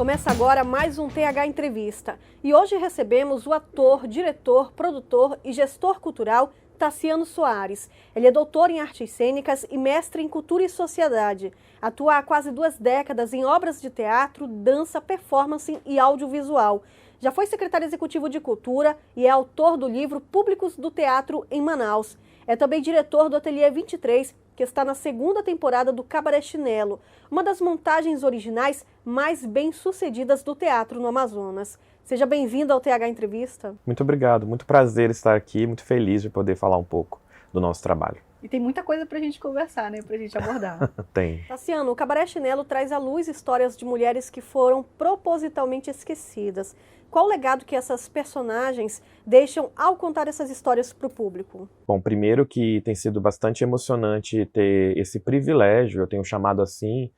Começa agora mais um TH Entrevista. E hoje recebemos o ator, diretor, produtor e gestor cultural Tassiano Soares. Ele é doutor em artes cênicas e mestre em cultura e sociedade. Atua há quase 2 décadas em obras de teatro, dança, performance e audiovisual. Já foi secretário executivo de cultura e é autor do livro Públicos do Teatro em Manaus. É também diretor do Ateliê 23, que está na 2ª temporada do Cabaré Chinelo, uma das montagens originais mais bem-sucedidas do teatro no Amazonas. Seja bem-vindo ao TH Entrevista. Muito obrigado, muito prazer estar aqui, muito feliz de poder falar um pouco do nosso trabalho. E tem muita coisa pra gente conversar, né, pra gente abordar. Tem. Tassiano, o Cabaré Chinelo traz à luz histórias de mulheres que foram propositalmente esquecidas. Qual o legado que essas personagens deixam ao contar essas histórias para o público? Bom, primeiro que tem sido bastante emocionante ter esse privilégio, eu tenho chamado assim,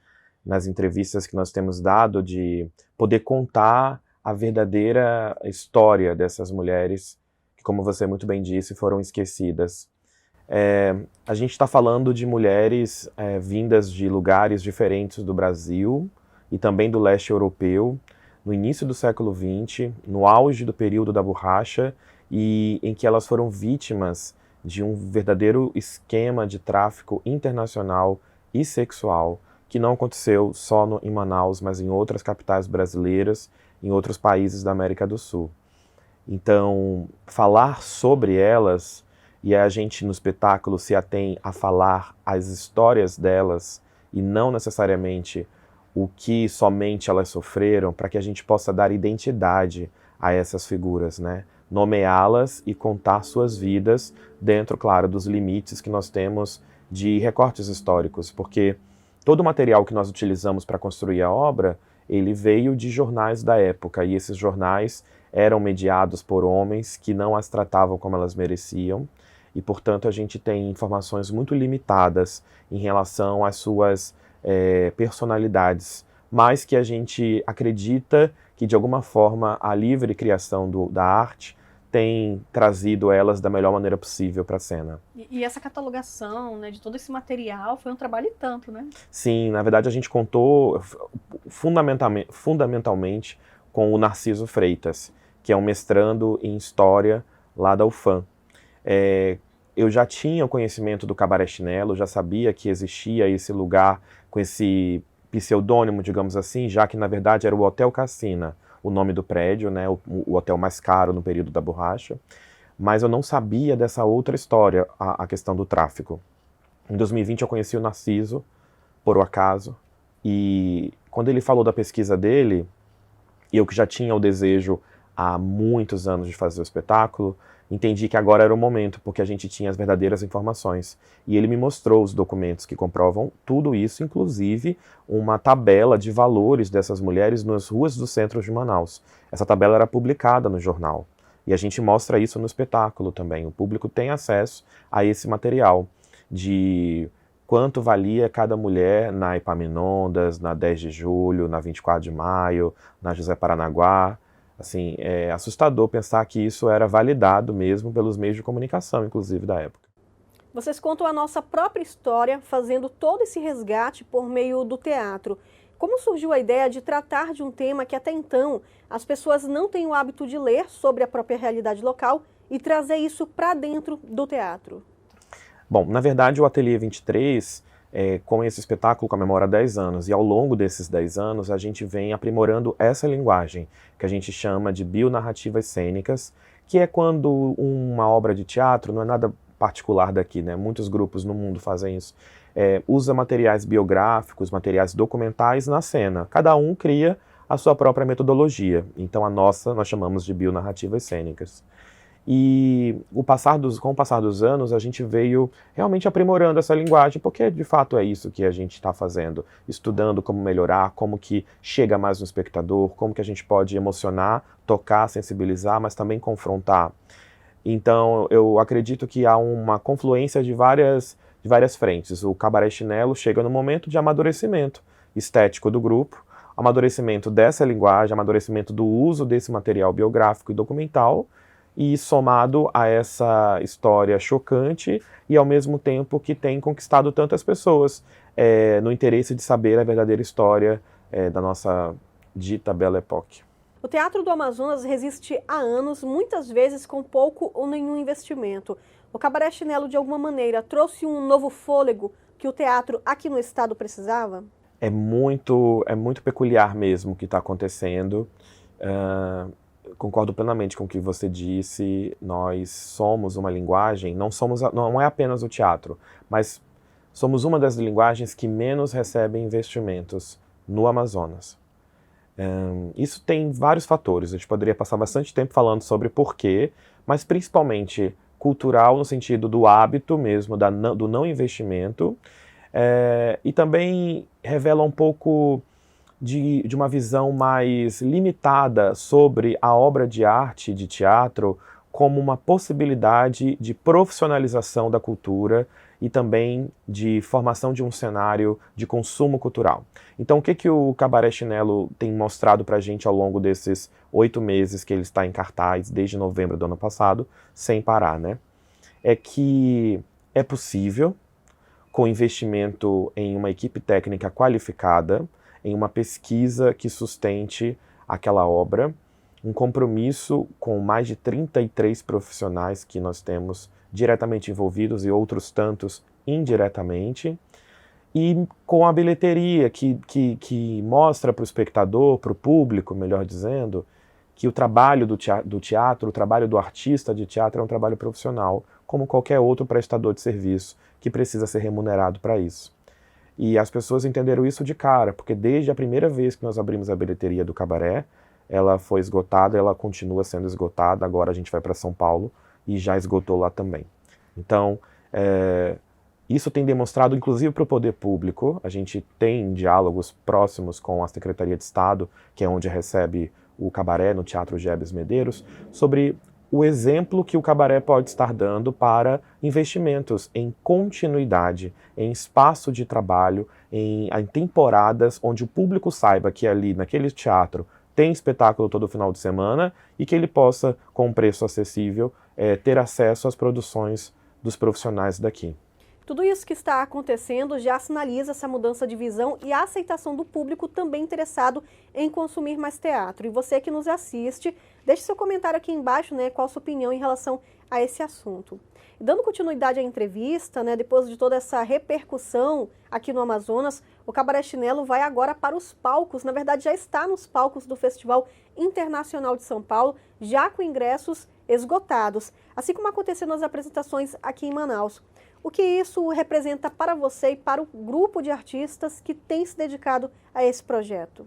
nas entrevistas que nós temos dado, de poder contar a verdadeira história dessas mulheres que, como você muito bem disse, foram esquecidas. A gente está falando de mulheres vindas de lugares diferentes do Brasil e também do leste europeu, no início do século XX, no auge do período da borracha, e em que elas foram vítimas de um verdadeiro esquema de tráfico internacional e sexual, que não aconteceu só em Manaus, mas em outras capitais brasileiras, em outros países da América do Sul. Então, falar sobre elas, e a gente no espetáculo se atém a falar as histórias delas, e não necessariamente o que somente elas sofreram, para que a gente possa dar identidade a essas figuras, né? Nomeá-las e contar suas vidas dentro, claro, dos limites que nós temos de recortes históricos, porque todo o material que nós utilizamos para construir a obra, ele veio de jornais da época, e esses jornais eram mediados por homens que não as tratavam como elas mereciam, e portanto a gente tem informações muito limitadas em relação às suas personalidades, mas que a gente acredita que de alguma forma a livre criação da arte tem trazido elas da melhor maneira possível para a cena. E essa catalogação, né, de todo esse material foi um trabalho e tanto, né? Sim, na verdade a gente contou fundamentalmente com o Narciso Freitas, que é um mestrando em História lá da UFAM. Eu já tinha o conhecimento do Cabaré Chinelo, já sabia que existia esse lugar com esse pseudônimo, digamos assim, já que na verdade era o Hotel Cassina, o nome do prédio, né, o hotel mais caro no período da borracha, mas eu não sabia dessa outra história, a questão do tráfico. Em 2020 eu conheci o Narciso, por um acaso, e quando ele falou da pesquisa dele, eu que já tinha o desejo há muitos anos de fazer o espetáculo, entendi que agora era o momento, porque a gente tinha as verdadeiras informações. E ele me mostrou os documentos que comprovam tudo isso, inclusive uma tabela de valores dessas mulheres nas ruas do centro de Manaus. Essa tabela era publicada no jornal. E a gente mostra isso no espetáculo também. O público tem acesso a esse material de quanto valia cada mulher na Epaminondas, na 10 de julho, na 24 de maio, na José Paranaguá. Assim, é assustador pensar que isso era validado mesmo pelos meios de comunicação, inclusive, da época. Vocês contam a nossa própria história, fazendo todo esse resgate por meio do teatro. Como surgiu a ideia de tratar de um tema que até então as pessoas não têm o hábito de ler sobre a própria realidade local e trazer isso para dentro do teatro? Bom, na verdade o Ateliê 23, com esse espetáculo, comemora 10 anos, e ao longo desses 10 anos a gente vem aprimorando essa linguagem, que a gente chama de bionarrativas cênicas, que é quando uma obra de teatro, não é nada particular daqui, né? Muitos grupos no mundo fazem isso, usa materiais biográficos, materiais documentais na cena. Cada um cria a sua própria metodologia, então a nossa nós chamamos de bionarrativas cênicas. E com o passar dos anos, a gente veio realmente aprimorando essa linguagem, porque de fato é isso que a gente está fazendo, estudando como melhorar, como que chega mais no espectador, como que a gente pode emocionar, tocar, sensibilizar, mas também confrontar. Então eu acredito que há uma confluência de várias frentes. O Cabaré Chinelo chega no momento de amadurecimento estético do grupo, amadurecimento dessa linguagem, amadurecimento do uso desse material biográfico e documental, e somado a essa história chocante e ao mesmo tempo que tem conquistado tantas pessoas no interesse de saber a verdadeira história da nossa dita Belle Époque. O Teatro do Amazonas resiste há anos, muitas vezes com pouco ou nenhum investimento. O Cabaré Chinelo, de alguma maneira, trouxe um novo fôlego que o teatro aqui no estado precisava? É muito peculiar mesmo o que está acontecendo. Concordo plenamente com o que você disse. Nós somos uma linguagem, não é apenas o teatro, mas somos uma das linguagens que menos recebem investimentos no Amazonas. Isso tem vários fatores. A gente poderia passar bastante tempo falando sobre porquê, mas principalmente cultural no sentido do hábito mesmo, do não investimento, e também revela um pouco de uma visão mais limitada sobre a obra de arte, de teatro, como uma possibilidade de profissionalização da cultura e também de formação de um cenário de consumo cultural. Então, o que o Cabaré Chinelo tem mostrado para a gente ao longo desses 8 meses que ele está em cartaz, desde novembro do ano passado, sem parar, né? É que é possível, com investimento em uma equipe técnica qualificada, em uma pesquisa que sustente aquela obra, um compromisso com mais de 33 profissionais que nós temos diretamente envolvidos e outros tantos indiretamente, e com a bilheteria que mostra para o espectador, para o público, melhor dizendo, que o trabalho do teatro, o trabalho do artista de teatro é um trabalho profissional, como qualquer outro prestador de serviço que precisa ser remunerado para isso. E as pessoas entenderam isso de cara, porque desde a primeira vez que nós abrimos a bilheteria do Cabaré, ela foi esgotada, ela continua sendo esgotada, agora a gente vai para São Paulo e já esgotou lá também. Então, isso tem demonstrado, inclusive para o poder público, a gente tem diálogos próximos com a Secretaria de Estado, que é onde recebe o Cabaré, no Teatro Gebes Medeiros, sobre o exemplo que o Cabaré pode estar dando para investimentos em continuidade, em espaço de trabalho, em temporadas onde o público saiba que ali, naquele teatro, tem espetáculo todo final de semana e que ele possa, com um preço acessível, ter acesso às produções dos profissionais daqui. Tudo isso que está acontecendo já sinaliza essa mudança de visão e a aceitação do público também interessado em consumir mais teatro. E você que nos assiste, deixe seu comentário aqui embaixo, né, qual a sua opinião em relação a esse assunto. E dando continuidade à entrevista, né, depois de toda essa repercussão aqui no Amazonas, o Cabaré Chinelo vai agora para os palcos, na verdade já está nos palcos do Festival Internacional de São Paulo, já com ingressos esgotados, assim como aconteceu nas apresentações aqui em Manaus. O que isso representa para você e para o grupo de artistas que tem se dedicado a esse projeto?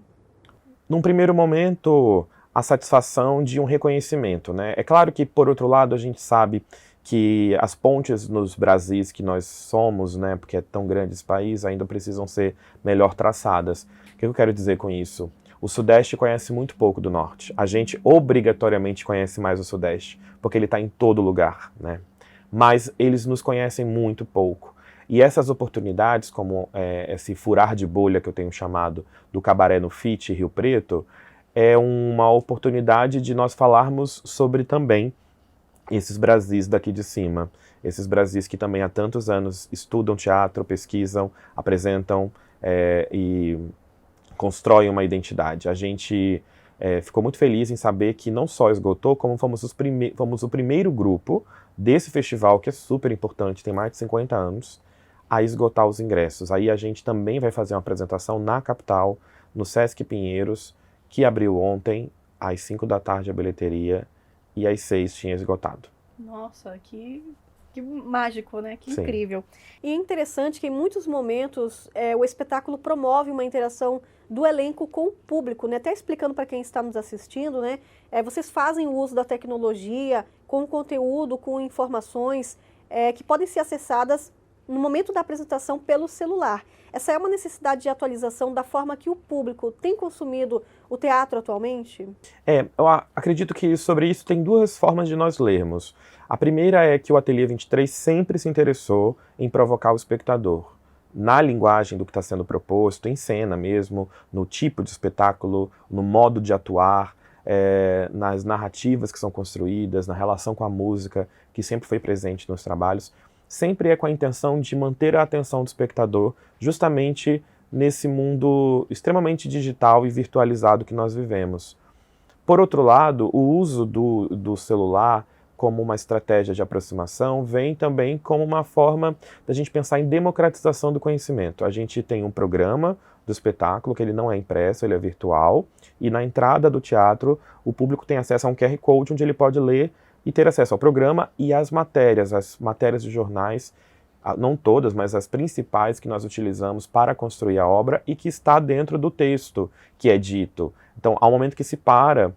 Num primeiro momento, a satisfação de um reconhecimento, né? É claro que, por outro lado, a gente sabe que as pontes nos Brasis que nós somos, né, porque é tão grande esse país, ainda precisam ser melhor traçadas. O que eu quero dizer com isso? O Sudeste conhece muito pouco do Norte. A gente obrigatoriamente conhece mais o Sudeste, porque ele está em todo lugar, né? Mas eles nos conhecem muito pouco. E essas oportunidades, como esse furar de bolha que eu tenho chamado do Cabaré no FIT Rio Preto, é uma oportunidade de nós falarmos sobre também esses Brasis daqui de cima. Esses Brasis que também há tantos anos estudam teatro, pesquisam, apresentam e constroem uma identidade. A gente ficou muito feliz em saber que não só esgotou, como fomos o primeiro grupo desse festival, que é super importante, tem mais de 50 anos, a esgotar os ingressos. Aí a gente também vai fazer uma apresentação na capital, no Sesc Pinheiros, que abriu ontem, às 5 da tarde a bilheteria, e às 6 tinha esgotado. Nossa, que mágico, né? Que Sim. Incrível. E é interessante que em muitos momentos o espetáculo promove uma interação do elenco com o público, né? Até explicando para quem está nos assistindo, né? Vocês fazem o uso da tecnologia com conteúdo, com informações que podem ser acessadas no momento da apresentação pelo celular. Essa é uma necessidade de atualização da forma que o público tem consumido o teatro atualmente? Eu acredito que sobre isso tem duas formas de nós lermos. A primeira é que o Ateliê 23 sempre se interessou em provocar o espectador, na linguagem do que está sendo proposto, em cena mesmo, no tipo de espetáculo, no modo de atuar, nas narrativas que são construídas, na relação com a música, que sempre foi presente nos trabalhos, sempre é com a intenção de manter a atenção do espectador justamente nesse mundo extremamente digital e virtualizado que nós vivemos. Por outro lado, o uso do celular como uma estratégia de aproximação vem também como uma forma da gente pensar em democratização do conhecimento. A gente tem um programa do espetáculo, que ele não é impresso, ele é virtual, e na entrada do teatro o público tem acesso a um QR Code onde ele pode ler e ter acesso ao programa e às matérias de jornais, não todas, mas as principais que nós utilizamos para construir a obra e que está dentro do texto que é dito. Então, há um momento que se para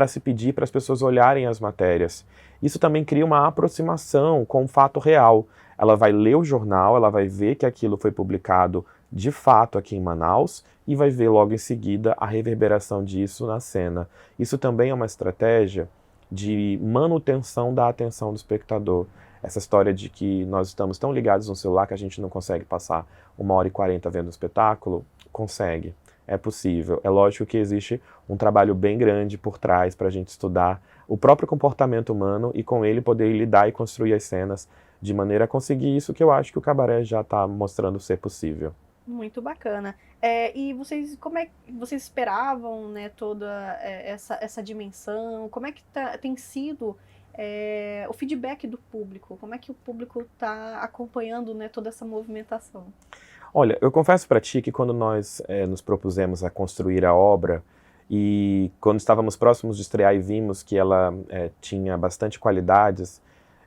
se pedir para as pessoas olharem as matérias. Isso também cria uma aproximação com o fato real. Ela vai ler o jornal, ela vai ver que aquilo foi publicado de fato aqui em Manaus e vai ver logo em seguida a reverberação disso na cena. Isso também é uma estratégia de manutenção da atenção do espectador. Essa história de que nós estamos tão ligados no celular que a gente não consegue passar 1h40 vendo o espetáculo, consegue. É possível. É lógico que existe um trabalho bem grande por trás para a gente estudar o próprio comportamento humano e com ele poder lidar e construir as cenas de maneira a conseguir isso que eu acho que o cabaré já está mostrando ser possível. Muito bacana. E vocês, vocês esperavam, né, toda essa dimensão? Como é que tem sido o feedback do público? Como é que o público está acompanhando, né, toda essa movimentação? Olha, eu confesso para ti que quando nós nos propusemos a construir a obra e quando estávamos próximos de estrear e vimos que ela tinha bastante qualidades,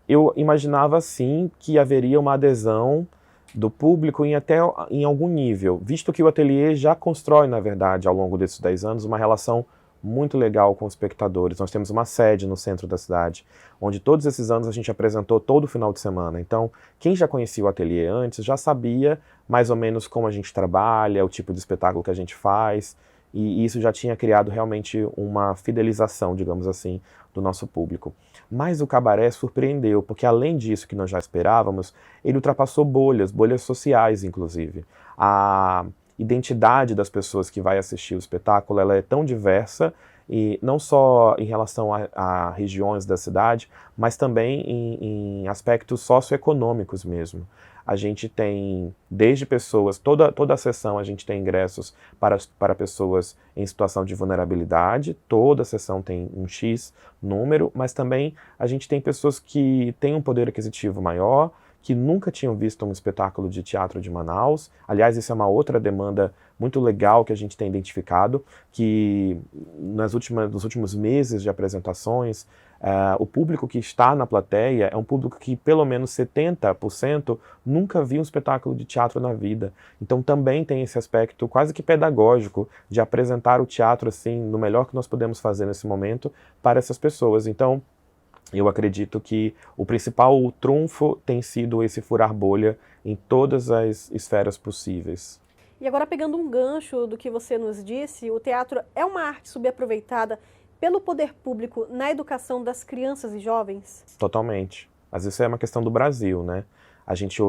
eu imaginava sim que haveria uma adesão do público em algum nível, visto que o ateliê já constrói, na verdade, ao longo desses 10 anos, uma relação muito legal com os espectadores. Nós temos uma sede no centro da cidade, onde todos esses anos a gente apresentou todo final de semana. Então, quem já conhecia o ateliê antes já sabia mais ou menos como a gente trabalha, o tipo de espetáculo que a gente faz, e isso já tinha criado realmente uma fidelização, digamos assim, do nosso público. Mas o cabaré surpreendeu, porque além disso que nós já esperávamos, ele ultrapassou bolhas sociais, inclusive. A identidade das pessoas que vai assistir o espetáculo, ela é tão diversa, e não só em relação a regiões da cidade, mas também em aspectos socioeconômicos mesmo. A gente tem, desde pessoas, toda a sessão a gente tem ingressos para pessoas em situação de vulnerabilidade, toda a sessão tem um X número, mas também a gente tem pessoas que têm um poder aquisitivo maior, que nunca tinham visto um espetáculo de teatro de Manaus. Aliás, isso é uma outra demanda muito legal que a gente tem identificado, que nos últimos meses de apresentações, o público que está na plateia é um público que pelo menos 70% nunca viu um espetáculo de teatro na vida. Então também tem esse aspecto quase que pedagógico de apresentar o teatro assim, no melhor que nós podemos fazer nesse momento para essas pessoas. Então, eu acredito que o principal trunfo tem sido esse furar bolha em todas as esferas possíveis. E agora, pegando um gancho do que você nos disse, o teatro é uma arte subaproveitada pelo poder público na educação das crianças e jovens? Totalmente. Mas isso é uma questão do Brasil, né? A gente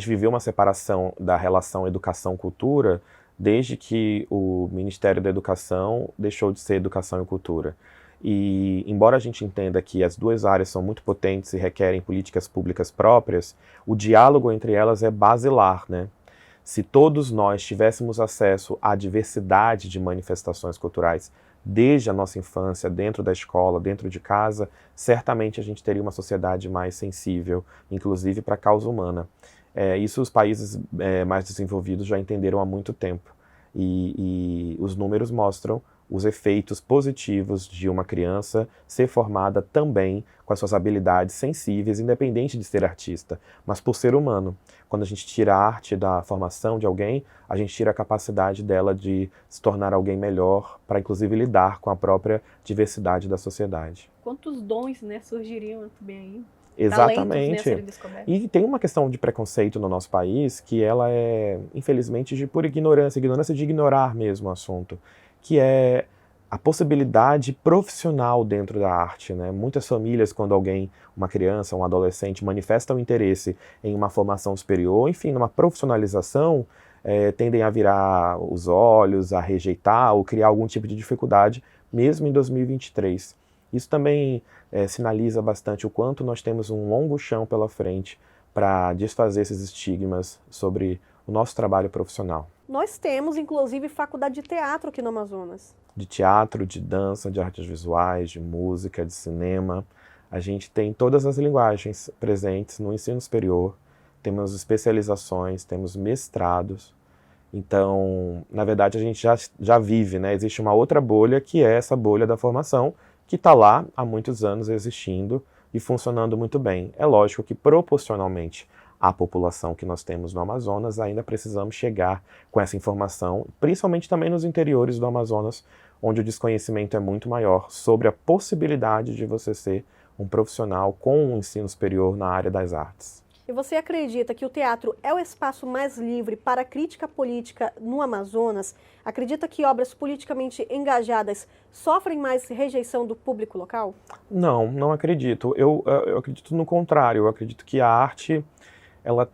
viveu uma separação da relação educação-cultura desde que o Ministério da Educação deixou de ser Educação e Cultura. E, embora a gente entenda que as duas áreas são muito potentes e requerem políticas públicas próprias, o diálogo entre elas é basilar, né? Se todos nós tivéssemos acesso à diversidade de manifestações culturais desde a nossa infância, dentro da escola, dentro de casa, certamente a gente teria uma sociedade mais sensível, inclusive para a causa humana. Isso os países mais desenvolvidos já entenderam há muito tempo. E os números mostram os efeitos positivos de uma criança ser formada também com as suas habilidades sensíveis, independente de ser artista, mas por ser humano. Quando a gente tira a arte da formação de alguém, a gente tira a capacidade dela de se tornar alguém melhor, para inclusive lidar com a própria diversidade da sociedade. Quantos dons, né, surgiriam também aí? Exatamente. Talentos, né, e tem uma questão de preconceito no nosso país que ela é, infelizmente, por ignorância de ignorar mesmo o assunto, que é a possibilidade profissional dentro da arte, né? Muitas famílias, quando uma criança, um adolescente, manifesta um interesse em uma formação superior, enfim, numa profissionalização, tendem a virar os olhos, a rejeitar ou criar algum tipo de dificuldade, mesmo em 2023. Isso também sinaliza bastante o quanto nós temos um longo chão pela frente para desfazer esses estigmas sobre o nosso trabalho profissional. Nós temos, inclusive, faculdade de teatro aqui no Amazonas. De teatro, de dança, de artes visuais, de música, de cinema. A gente tem todas as linguagens presentes no ensino superior, temos especializações, temos mestrados. Então, na verdade, a gente já vive, né? Existe uma outra bolha, que é essa bolha da formação, que está lá há muitos anos existindo e funcionando muito bem. É lógico que, proporcionalmente à população que nós temos no Amazonas, ainda precisamos chegar com essa informação, principalmente também nos interiores do Amazonas, onde o desconhecimento é muito maior sobre a possibilidade de você ser um profissional com um ensino superior na área das artes. E você acredita que o teatro é o espaço mais livre para a crítica política no Amazonas? Acredita que obras politicamente engajadas sofrem mais rejeição do público local? Não, não acredito. Eu acredito no contrário. Eu acredito que a arte ela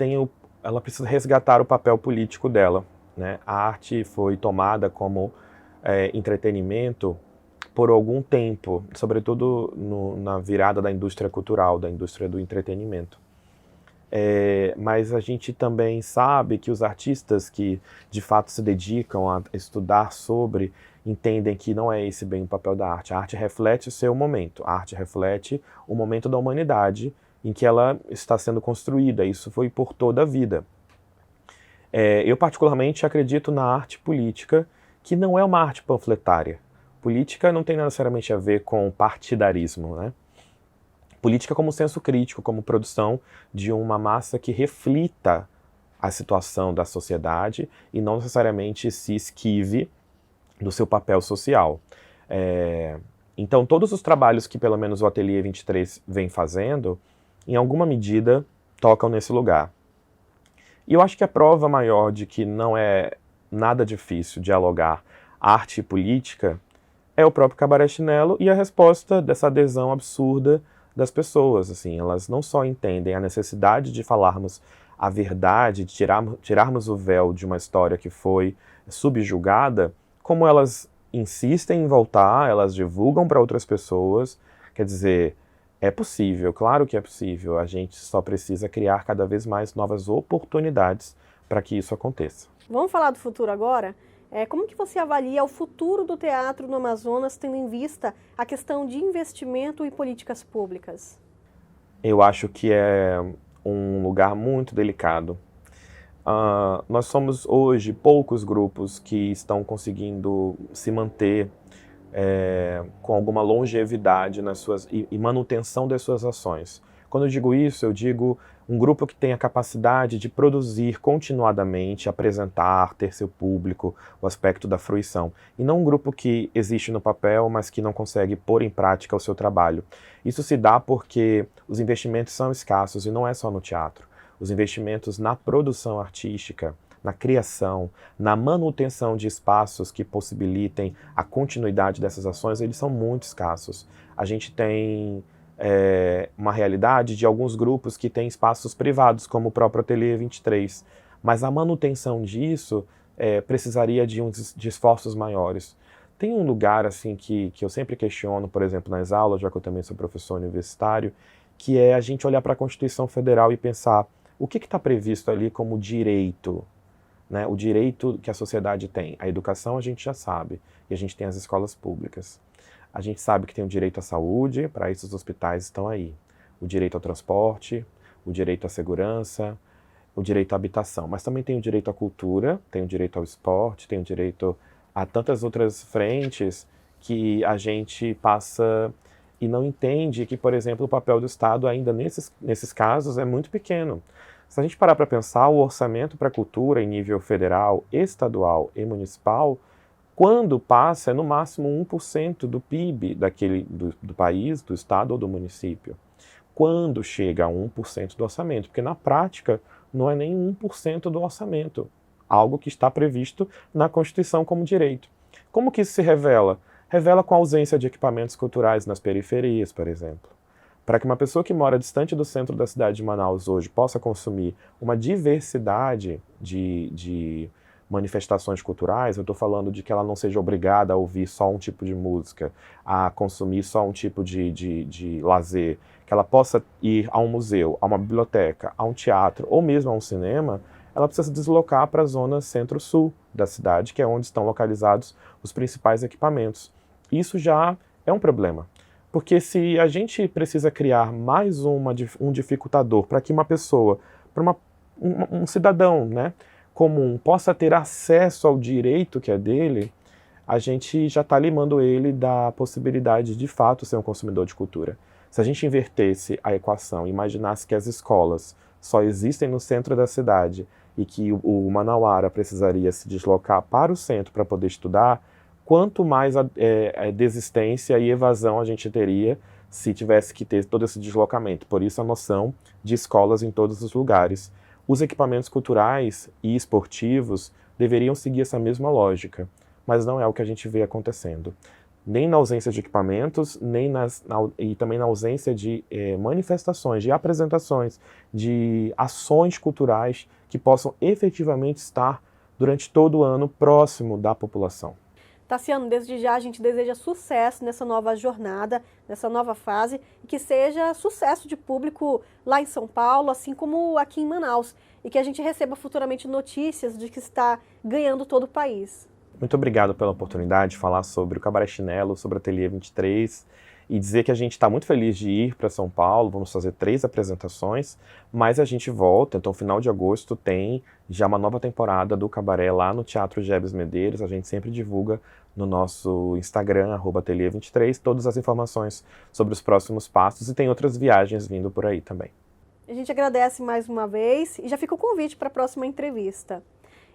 precisa resgatar o papel político dela, né? A arte foi tomada como entretenimento por algum tempo, sobretudo na virada da indústria cultural, da indústria do entretenimento. Mas a gente também sabe que os artistas que de fato se dedicam a estudar sobre, entendem que não é esse bem o papel da arte. A arte reflete o seu momento, a arte reflete o momento da humanidade em que ela está sendo construída. Isso foi por toda a vida. Eu particularmente acredito na arte política, que não é uma arte panfletária. Política não tem necessariamente a ver com partidarismo, né? Política como senso crítico, como produção de uma massa que reflita a situação da sociedade e não necessariamente se esquive do seu papel social. Então, todos os trabalhos que pelo menos o Ateliê 23 vem fazendo, em alguma medida, tocam nesse lugar. E eu acho que a prova maior de que não é nada difícil dialogar arte e política é o próprio Cabaré Chinelo e a resposta dessa adesão absurda das pessoas. Assim, elas não só entendem a necessidade de falarmos a verdade, de tirarmos o véu de uma história que foi subjugada, como elas insistem em voltar, elas divulgam para outras pessoas. Quer dizer, é possível, claro que é possível, a gente só precisa criar cada vez mais novas oportunidades para que isso aconteça. Vamos falar do futuro agora? Como que você avalia o futuro do teatro no Amazonas, tendo em vista a questão de investimento e políticas públicas? Eu acho que é um lugar muito delicado. Nós somos hoje poucos grupos que estão conseguindo se manter com alguma longevidade e manutenção das suas ações. Quando eu digo isso, eu digo um grupo que tem a capacidade de produzir continuadamente, apresentar, ter seu público, o aspecto da fruição. E não um grupo que existe no papel, mas que não consegue pôr em prática o seu trabalho. Isso se dá porque os investimentos são escassos, e não é só no teatro. Os investimentos na produção artística, na criação, na manutenção de espaços que possibilitem a continuidade dessas ações, eles são muito escassos. A gente tem uma realidade de alguns grupos que têm espaços privados, como o próprio Ateliê 23, mas a manutenção disso precisaria de esforços maiores. Tem um lugar assim que eu sempre questiono, por exemplo, nas aulas, já que eu também sou professor universitário, que é a gente olhar para a Constituição Federal e pensar o que está previsto ali como direito, né? O direito que a sociedade tem. A educação a gente já sabe, e a gente tem as escolas públicas. A gente sabe que tem o direito à saúde, para isso os hospitais estão aí. O direito ao transporte, o direito à segurança, o direito à habitação. Mas também tem o direito à cultura, tem o direito ao esporte, tem o direito a tantas outras frentes que a gente passa e não entende que, por exemplo, o papel do Estado ainda nesses casos é muito pequeno. Se a gente parar para pensar, o orçamento para a cultura em nível federal, estadual e municipal, quando passa, é no máximo 1% do PIB do país, do estado ou do município. Quando chega a 1% do orçamento, porque na prática não é nem 1% do orçamento, algo que está previsto na Constituição como direito. Como que isso se revela? Revela com a ausência de equipamentos culturais nas periferias, por exemplo. Para que uma pessoa que mora distante do centro da cidade de Manaus hoje possa consumir uma diversidade de manifestações culturais, eu estou falando de que ela não seja obrigada a ouvir só um tipo de música, a consumir só um tipo de lazer, que ela possa ir a um museu, a uma biblioteca, a um teatro ou mesmo a um cinema, ela precisa se deslocar para a zona centro-sul da cidade, que é onde estão localizados os principais equipamentos. Isso já é um problema, porque se a gente precisa criar mais um dificultador para que uma pessoa, para um cidadão, né, comum, possa ter acesso ao direito que é dele, a gente já está limando ele da possibilidade de fato ser um consumidor de cultura. Se a gente invertesse a equação e imaginasse que as escolas só existem no centro da cidade e que o manauara precisaria se deslocar para o centro para poder estudar, quanto mais desistência e evasão a gente teria se tivesse que ter todo esse deslocamento. Por isso a noção de escolas em todos os lugares. Os equipamentos culturais e esportivos deveriam seguir essa mesma lógica, mas não é o que a gente vê acontecendo. Nem na ausência de equipamentos, e também na ausência de manifestações, de apresentações, de ações culturais que possam efetivamente estar durante todo o ano próximo da população. Tassiano, desde já a gente deseja sucesso nessa nova jornada, nessa nova fase, e que seja sucesso de público lá em São Paulo, assim como aqui em Manaus, e que a gente receba futuramente notícias de que está ganhando todo o país. Muito obrigado pela oportunidade de falar sobre o Cabaré Chinelo, sobre o Ateliê 23 e dizer que a gente está muito feliz de ir para São Paulo, vamos fazer 3 apresentações, mas a gente volta, então final de agosto tem já uma nova temporada do Cabaré lá no Teatro Gebes Medeiros, a gente sempre divulga no nosso Instagram, @ateliê23, todas as informações sobre os próximos passos e tem outras viagens vindo por aí também. A gente agradece mais uma vez e já fica o convite para a próxima entrevista.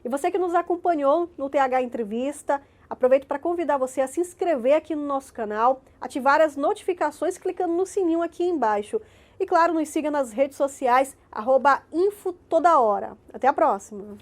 E você que nos acompanhou no TH Entrevista, aproveito para convidar você a se inscrever aqui no nosso canal, ativar as notificações clicando no sininho aqui embaixo. E claro, nos siga nas redes sociais, @InfoTodaHora. Até a próxima!